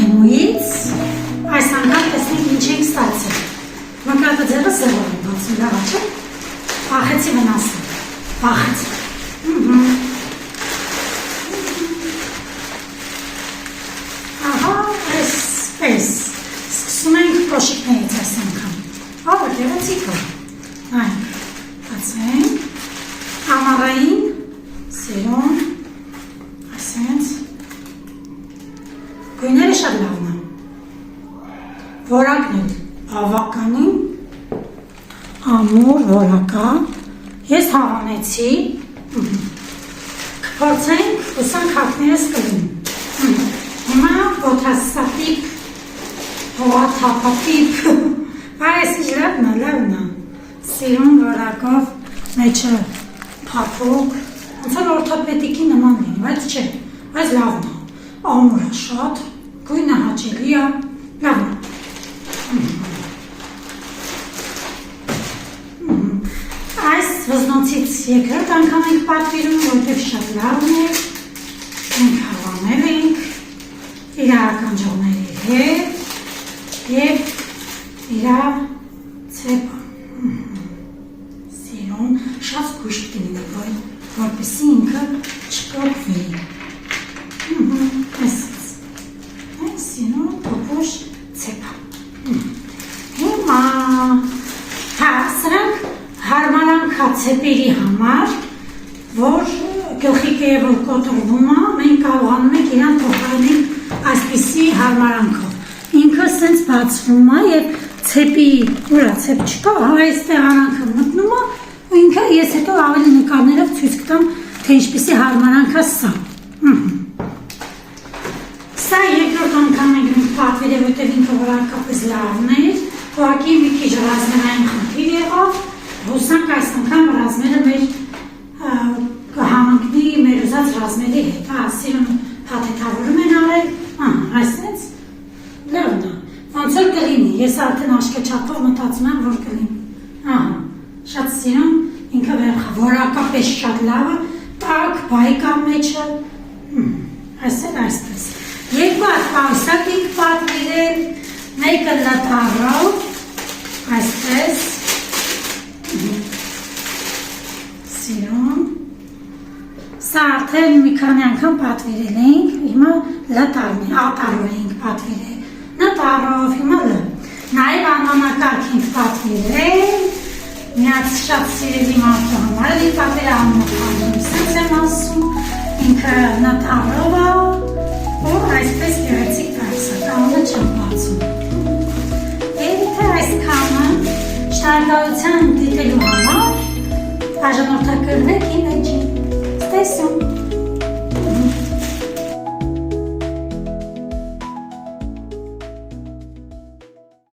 մենուից այս անգամ տեսնենք ինչ ենք ստացել։ Մկրատը ձևը սեղով են բացում, լավ չէ՞։ Վախեցի վնասը, վախեցի։ Ահա, այսպես, սկսում ենք կոշիկներից այս անգամ։ Ահա, գեղեցիկ է։ Այն, բացենք, ամառային, սերուն, այսենց, գույները շատ լավն է, որակն է, ավականին, ամուր, որակա, ես հավանեցի, կփորձենք, ուսանք հակներս կլին, հիմա ոտասատիպ, հողաթապատիպ, այս ինչ լավն է, սիրուն որակով, մեջը փափուկ, ոնց որ օրթոպեդիկի նման լինի, բայց չէ, բայց լավն է, ամուր է շատ, գույնը հաճելի է, լավն է։ Այս վզնոցից երկրորդ անգամ ենք պատվիրում, որտեղ շատ լավն է, մենք հավանել ենք իրա ականջողների հետ և իրա ցեպը, սիրուն, շատ զգույշ կլինի, որպեսզի ինքը չկոփվի, այսպես, սիրուն, փոփոշ ցեպը, հիմա, սրանք հարմարանքացեպերի համար, որ գլխիկը և որ կոտրվում է, մենք կարողանում ենք իրան փոխարինենք այսպիսի հարմարանքով։ Ինքը սենց բացվում է և ցեպի, ուրա ցեպ չկա, այստեղ արանքը մտնում է, ու ինքը ես հետո ավելի նկարներով ցույց կտամ, թե ինչպիսի հարմարանք է սա։ Սա երկրորդ անգամ ենք պատվիրել, որտեղ ինքը որակապես լավն էր, ուղղակի մի քիչ ռազմերային խնդիր եղավ, հուսանք այս անգամ ռազմերը մեր կհամընկնի մեր ուզած ռազմերի հետ, սիրուն փաթեթավորում են արել, այսպես, լավն է, ոնց որ կլինի, ես արդեն աշկեչափով մտածում եմ, որ կլինի, շատ սիրուն, ինքը որակապես շատ լավը, տաք, բայկա մեջը, այսպես, երկու հատ պայուսակ ենք պատվիրել, մեկը լատարով, այսպես, սիրուն, սա արդեն մի քանի անգամ պատվիրել ենք, հիմա լատարով ենք պատվիրել, նատարով, հիմա լը, նաև անվանակարգ ենք պատվիրել, միած շատ սիրելի մարդու համար էլ ենք պատվիրել անմոխանում, սենց եմ ասում, ինքը նատարով է, ու այսպես գեղեցիկ դարձա, կանոնը չեմ բացում։ Եթե այս կանը շնորհակալության դիտելու համար բաժանորդագրվեք իմ էջին։ Ստեսում։